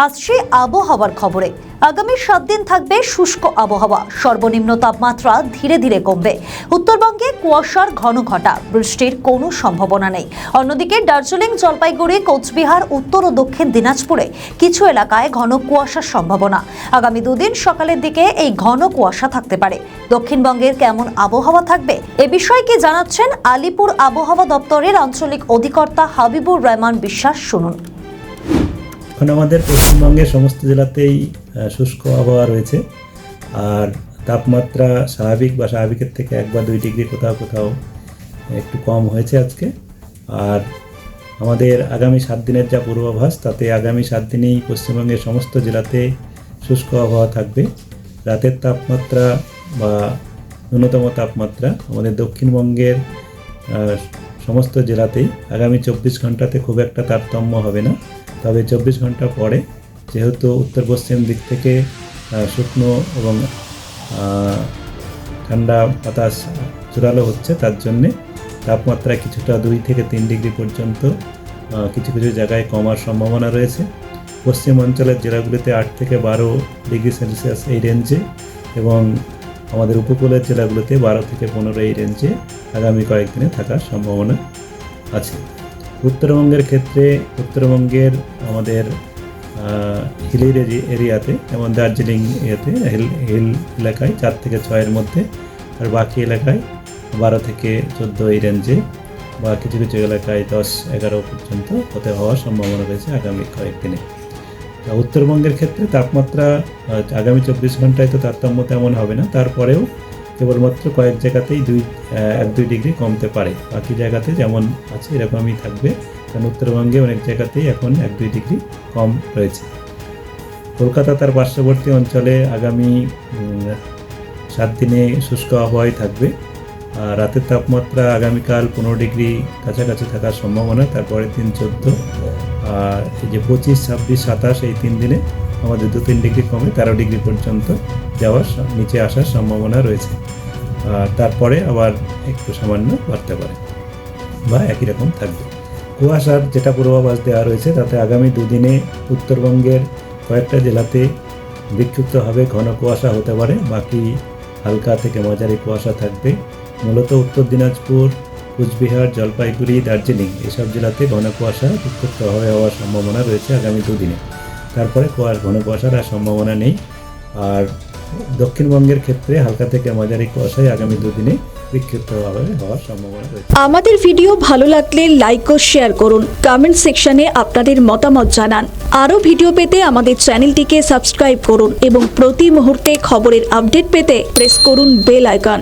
আসছে আবহাওয়ার খবরে। আগামী 7 দিন থাকবে শুষ্ক আবহাওয়া। সর্বনিম্ন তাপমাত্রা ধীরে ধীরে কমবে। উত্তরবঙ্গে কুয়াশার ঘন ঘটা, বৃষ্টির কোনো সম্ভাবনা নেই। অন্যদিকে দার্জিলিং, জলপাইগুড়ি, কোচবিহার, উত্তর ও দক্ষিণ দিনাজপুরে কিছু এলাকায় ঘন কুয়াশার সম্ভাবনা। আগামী 2 দিন সকালের দিকে এই ঘন কুয়াশা থাকতে পারে। দক্ষিণবঙ্গের কেমন আবহাওয়া থাকবে এ বিষয়ে কি জানাচ্ছেন আলিপুর আবহাওয়া দপ্তরের আঞ্চলিক অধিকর্তা হাবিবুর রহমান বিশ্বাস। শুনুন। এখন আমাদের পশ্চিমবঙ্গের সমস্ত জেলাতেই শুষ্ক আবহাওয়া রয়েছে, আর তাপমাত্রা স্বাভাবিকের থেকে 1 বা 2 ডিগ্রি কোথাও কোথাও একটু কম হয়েছে আজকে। আর আমাদের আগামী 7 দিনের যা পূর্বাভাস, তাতে আগামী 7 দিনেই পশ্চিমবঙ্গের সমস্ত জেলাতে শুষ্ক আবহাওয়া থাকবে। রাতের তাপমাত্রা বা ন্যূনতম তাপমাত্রা আমাদের দক্ষিণবঙ্গের সমস্ত জেলাতেই আগামী 24 ঘন্টাতে খুব একটা তারতম্য হবে না। তবে 24 ঘন্টা পরে যেহেতু উত্তর পশ্চিম দিক থেকে শুকনো এবং ঠান্ডা বাতাস জোরালো হচ্ছে, তার জন্যে তাপমাত্রা কিছুটা 2 থেকে 3 ডিগ্রি পর্যন্ত কিছু কিছু জায়গায় কমার সম্ভাবনা রয়েছে। পশ্চিম অঞ্চলের জেলাগুলিতে 8 থেকে 12 ডিগ্রি সেলসিয়াস এই রেঞ্জে, এবং আমাদের উপকূলের জেলাগুলোতে 12 থেকে 15 এই রেঞ্জে আগামী কয়েকদিনে থাকার সম্ভাবনা আছে। উত্তরবঙ্গের ক্ষেত্রে উত্তরবঙ্গের আমাদের হিলের এরিয়াতে, যেমন দার্জিলিং এতে হিল এলাকায় 4 থেকে 6 মধ্যে, আর বাকি এলাকায় 12 থেকে 14 এই রেঞ্জে, বা কিছু কিছু এলাকায় 10-11 পর্যন্ত হতে হওয়ার সম্ভাবনা রয়েছে আগামী কয়েকদিনে। উত্তরবঙ্গের ক্ষেত্রে তাপমাত্রা আগামী 24 ঘন্টায় তো তারতম্য তেমন হবে না, তারপরেও কেবলমাত্র কয়েক জায়গাতেই 1-2 ডিগ্রি কমতে পারে। বাকি জায়গাতে যেমন আছে এরকমই থাকবে, কারণ উত্তরবঙ্গে অনেক জায়গাতেই এখন 1-2 ডিগ্রি কম রয়েছে। কলকাতা তার পার্শ্ববর্তী অঞ্চলে আগামী 7 দিনে শুষ্ক আবহাওয়াই থাকবে। রাতের তাপমাত্রা আগামীকাল 15 ডিগ্রি কাছাকাছি থাকার সম্ভাবনা, তারপরে 3-14, আর এই যে 25, 26, 27 এই 3 দিনে আমাদের 2-3 ডিগ্রি কমে 13 ডিগ্রি পর্যন্ত নিচে আসার সম্ভাবনা রয়েছে। আর তারপরে আবার একটু সামান্য বাড়তে পারে বা একই রকম থাকবে। কুয়াশার যেটা পূর্বাভাস দেওয়া রয়েছে, তাতে আগামী 2 দিনে উত্তরবঙ্গের কয়েকটা জেলাতে বিক্ষিপ্তভাবে ঘন কুয়াশা হতে পারে, বাকি হালকা থেকে মাঝারি কুয়াশা থাকবে। মূলত উত্তর দিনাজপুর, কোচবিহার, জলপাইগুড়ি, দার্জিলিং এসব জেলাতে ঘন কুয়াশা বিক্ষিপ্তভাবে হওয়ার সম্ভাবনা রয়েছে আগামী 2 দিনে। তারপরে ঘন কুয়াশার আর সম্ভাবনা নেই। আর দক্ষিণবঙ্গের ক্ষেত্রে হালকা থেকে মাঝারি কুয়াশায় আগামী 2 দিনে বিক্ষিপ্তভাবে হওয়ার সম্ভাবনা রয়েছে। আমাদের ভিডিও ভালো লাগলে লাইক ও শেয়ার করুন, কমেন্ট সেকশনে আপনাদের মতামত জানান। আরও ভিডিও পেতে আমাদের চ্যানেলটিকে সাবস্ক্রাইব করুন এবং প্রতি মুহূর্তে খবরের আপডেট পেতে প্রেস করুন বেল আইকন।